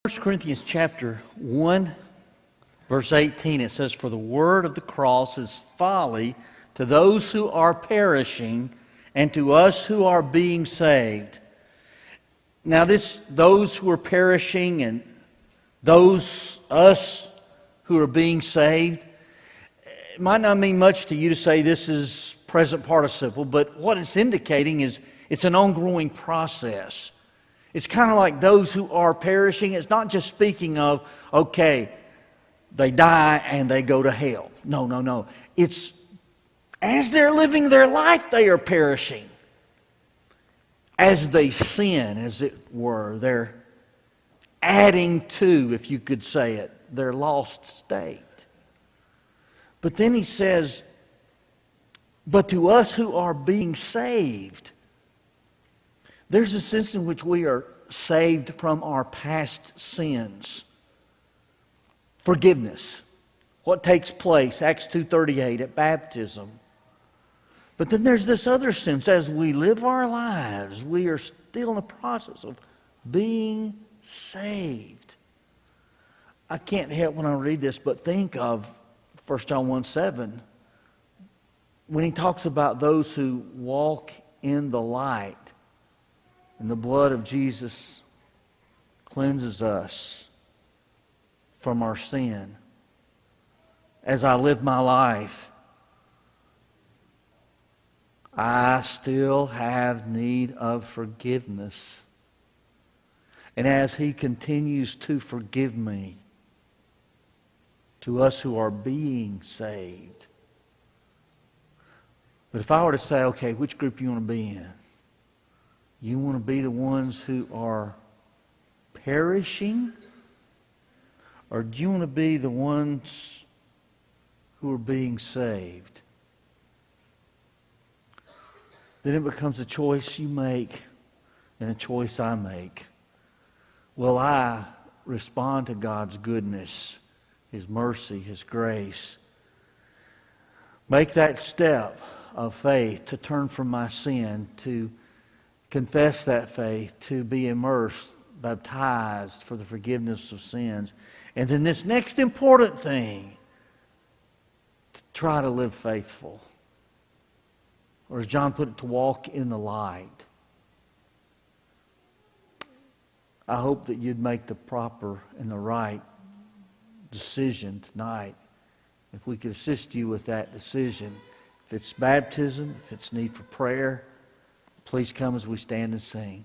1 Corinthians chapter 1, verse 18, it says, "For the word of the cross is folly to those who are perishing, and to us who are being saved." Now those who are perishing and us who are being saved, it might not mean much to you to say this is present participle, but what it's indicating is it's an ongoing process. It's kind of like those who are perishing. It's not just speaking of, okay, they die and they go to hell. No. It's as they're living their life, they are perishing. As they sin, as it were, they're adding to, if you could say it, their lost state. But then he says, but to us who are being saved, there's a sense in which we are saved from our past sins. Forgiveness. What takes place, Acts 2:38, at baptism. But then there's this other sense, as we live our lives, we are still in the process of being saved. I can't help when I read this but think of 1 John 1:7, when he talks about those who walk in the light, and the blood of Jesus cleanses us from our sin. As I live my life, I still have need of forgiveness. And as He continues to forgive me, to us who are being saved. But if I were to say, okay, which group you want to be in? You want to be the ones who are perishing? Or do you want to be the ones who are being saved? Then it becomes a choice you make and a choice I make. Will I respond to God's goodness, His mercy, His grace? Make that step of faith to turn from my sin, to confess that faith, to be immersed, baptized for the forgiveness of sins. And then this next important thing, to try to live faithful. Or as John put it, to walk in the light. I hope that you'd make the proper and the right decision tonight. If we could assist you with that decision. If it's baptism, if it's need for prayer, please come as we stand and sing.